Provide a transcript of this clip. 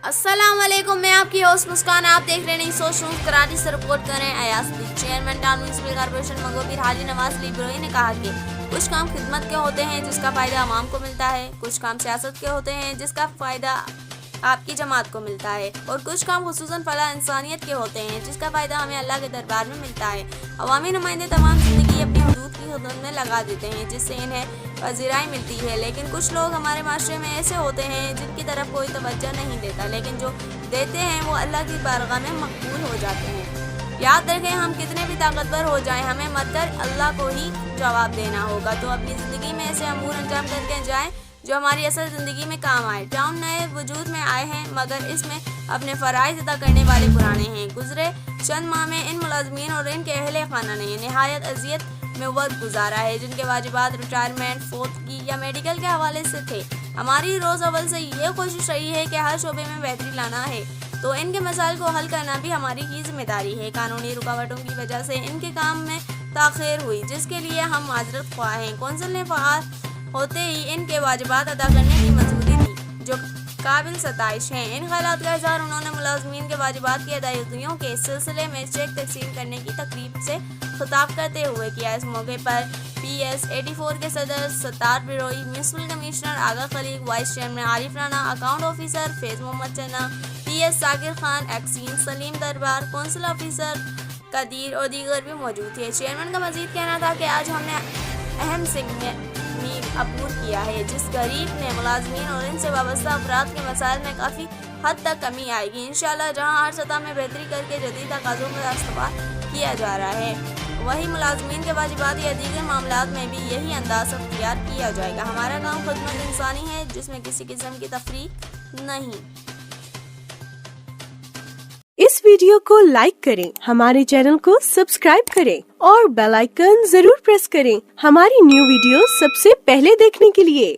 السلام علیکم، میں آپ کی ہوسٹ مسکان. آپ دیکھ رہے ہیں سوچوں کراچی سے رپورٹ کر رہے ہیں ایاستی چیئرمین ٹاؤن میونسپل کارپوریشن مغوبیر حاجی نواز علی بروئی نے کہا کہ کچھ کام خدمت کے ہوتے ہیں جس کا فائدہ عوام کو ملتا ہے، کچھ کام سیاست کے ہوتے ہیں جس کا فائدہ آپ کی جماعت کو ملتا ہے، اور کچھ کام خصوصاً فلاح انسانیت کے ہوتے ہیں جس کا فائدہ ہمیں اللہ کے دربار میں ملتا ہے. عوامی نمائندے تمام زندگی اپنی حدود کی خدمت میں لگا دیتے ہیں جس سے انہیں پذیرائی ملتی ہے، لیکن کچھ لوگ ہمارے معاشرے میں ایسے ہوتے ہیں جن کی طرف کوئی توجہ نہیں دیتا، لیکن جو دیتے ہیں وہ اللہ کی بارگاہ میں مقبول ہو جاتے ہیں. یاد رکھیں، ہم کتنے بھی طاقتور ہو جائیں، ہمیں مت کر اللہ کو ہی جواب دینا ہوگا. تو اپنی زندگی میں ایسے امور انجام کر کے جائیں جو ہماری اصل زندگی میں کام آئے. ٹاؤن نئے وجود میں آئے ہیں مگر اس میں اپنے فرائض ادا کرنے والے پرانے ہیں. گزرے چند ماہ میں ان ملازمین اور ان کے اہل خانہ نے نہایت اذیت میں وقت گزارا ہے جن کے واجبات ریٹائرمنٹ، فوتگی یا میڈیکل کے حوالے سے تھے. ہماری روز اول سے یہ کوشش رہی ہے کہ ہر شعبے میں بہتری لانا ہے، تو ان کے مسائل کو حل کرنا بھی ہماری ہی ذمہ داری ہے. قانونی رکاوٹوں کی وجہ سے ان کے کام میں تاخیر ہوئی جس کے لیے ہم معذرت خواہ ہیں. کونسل نے فعال ہوتے ہی ان کے واجبات ادا کرنے کی منظوری دی جو قابل ستائش ہیں. ان خیالات کا اظہار انہوں نے ملازمین کے واجبات کی ادائیگیوں کے سلسلے میں چیک تقسیم کرنے کی تقریب سے خطاب کرتے ہوئے کیا. اس موقع پر پی ایس 84 کے صدر Sattar Brohi, municipal commissioner Agha Khaliq, vice chairman Arif Rana, account officer Faiz Muhammad Channa, P S Saqib Khan, XEN Saleem Darbar, council officer قدیر اور دیگر بھی موجود تھے. چیئرمین کا مزید کہنا تھا کہ آج ہم نے اہم سیگمنٹ عبور کیا ہے جس غریب نے ملازمین اور ان سے وابستہ افراد کے مسائل میں کافی حد تک کمی آئے گی. انشاءاللہ جہاں ہر سطح میں بہتری کر کے جدید تقاضوں کا استقبال کیا جا رہا ہے، وہی ملازمین کے واجبات یا دیگر معاملات میں بھی یہی انداز اختیار کیا جائے گا. ہمارا کام خدمت انسانی ہے جس میں کسی قسم کی تفریق نہیں. اس ویڈیو کو لائک کریں، ہمارے چینل کو سبسکرائب کریں اور بیل آئیکن ضرور پریس کریں ہماری نیو ویڈیو سب سے پہلے دیکھنے کے لیے.